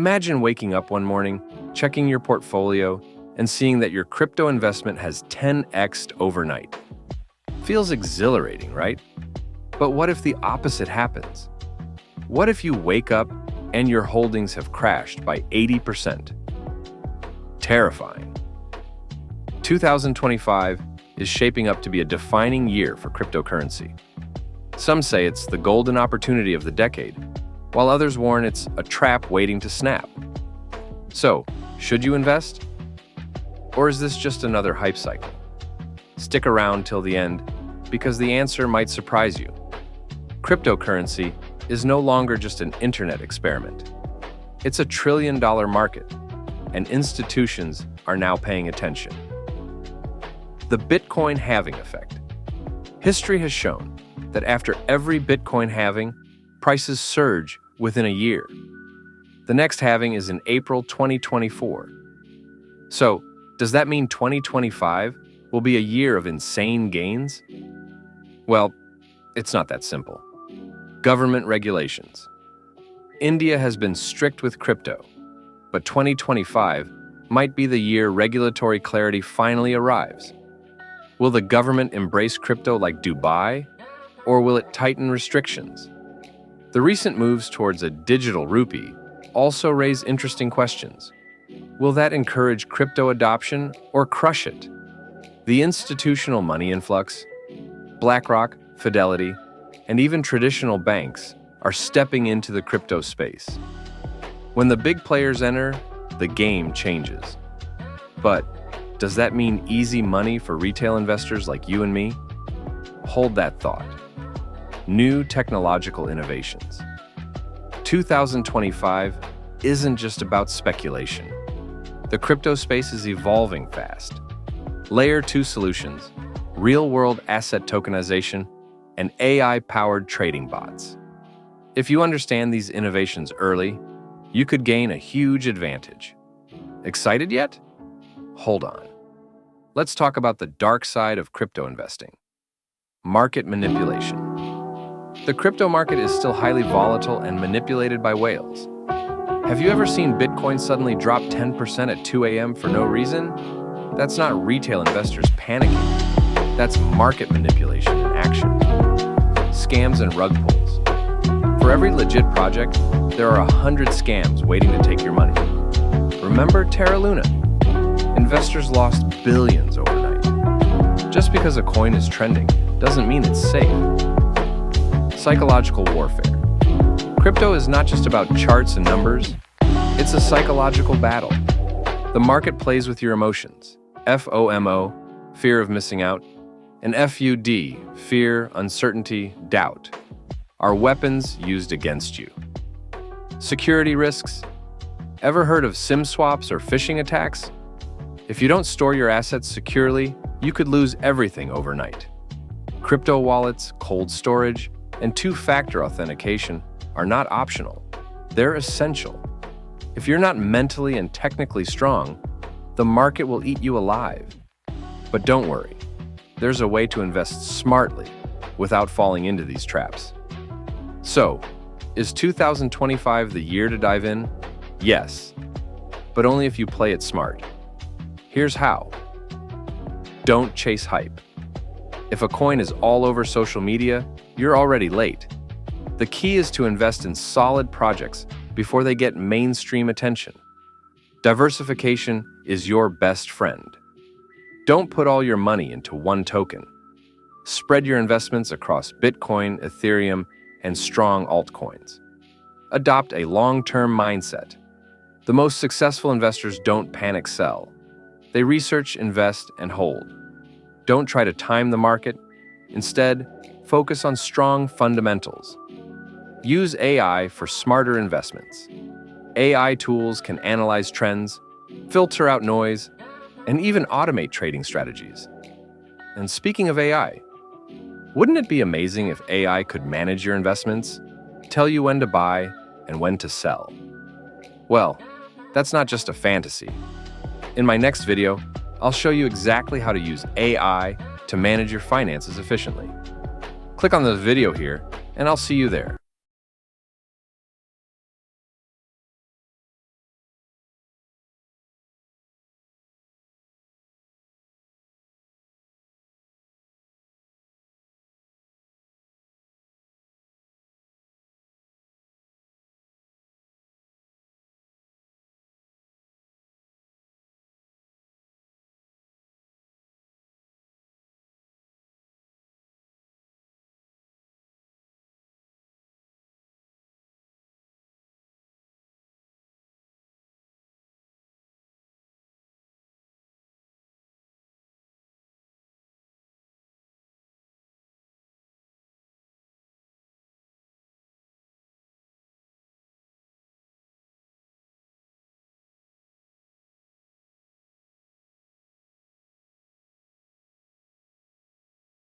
Imagine waking up one morning, checking your portfolio, and seeing that your crypto investment has 10x'd overnight. Feels exhilarating, right? But what if the opposite happens? What if you wake up and your holdings have crashed by 80%? Terrifying. 2025 is shaping up to be a defining year for cryptocurrency. Some say it's the golden opportunity of the decade, while others warn it's a trap waiting to snap. So, should you invest? Or is this just another hype cycle? Stick around till the end, because the answer might surprise you. Cryptocurrency is no longer just an internet experiment. It's a trillion-dollar market, and institutions are now paying attention. The Bitcoin halving effect. History has shown that after every Bitcoin halving, prices surge within a year. The next halving is in April 2024. So, does that mean 2025 will be a year of insane gains? Well, it's not that simple. Government regulations. India has been strict with crypto, but 2025 might be the year regulatory clarity finally arrives. Will the government embrace crypto like Dubai, or will it tighten restrictions? The recent moves towards a digital rupee also raise interesting questions. Will that encourage crypto adoption or crush it? The institutional money influx, BlackRock, Fidelity, and even traditional banks are stepping into the crypto space. When the big players enter, the game changes. But does that mean easy money for retail investors like you and me? Hold that thought. New technological innovations. 2025 isn't just about speculation. The crypto space is evolving fast. Layer 2 solutions, real-world asset tokenization, and AI-powered trading bots. If you understand these innovations early, you could gain a huge advantage. Excited yet? Hold on. Let's talk about the dark side of crypto investing. Market manipulation. The crypto market is still highly volatile and manipulated by whales. Have you ever seen Bitcoin suddenly drop 10% at 2 a.m. for no reason? That's not retail investors panicking. That's market manipulation in action. Scams and rug pulls. For every legit project, there are 100 scams waiting to take your money. Remember Terra Luna? Investors lost billions overnight. Just because a coin is trending doesn't mean it's safe. Psychological warfare. Crypto is not just about charts and numbers, it's a psychological battle. The market plays with your emotions. FOMO, fear of missing out, and FUD, fear, uncertainty, doubt, are weapons used against you. Security risks. Ever heard of SIM swaps or phishing attacks? If you don't store your assets securely, you could lose everything overnight. Crypto wallets, cold storage, and two-factor authentication are not optional. They're essential. If you're not mentally and technically strong, the market will eat you alive. But don't worry. There's a way to invest smartly without falling into these traps. So, is 2025 the year to dive in? Yes, but only if you play it smart. Here's how. Don't chase hype. If a coin is all over social media, you're already late. The key is to invest in solid projects before they get mainstream attention. Diversification is your best friend. Don't put all your money into one token. Spread your investments across Bitcoin, Ethereum, and strong altcoins. Adopt a long-term mindset. The most successful investors don't panic sell. They research, invest, and hold. Don't try to time the market. Instead, focus on strong fundamentals. Use AI for smarter investments. AI tools can analyze trends, filter out noise, and even automate trading strategies. And speaking of AI, wouldn't it be amazing if AI could manage your investments, tell you when to buy and when to sell? Well, that's not just a fantasy. In my next video, I'll show you exactly how to use AI to manage your finances efficiently. Click on the video here, and I'll see you there.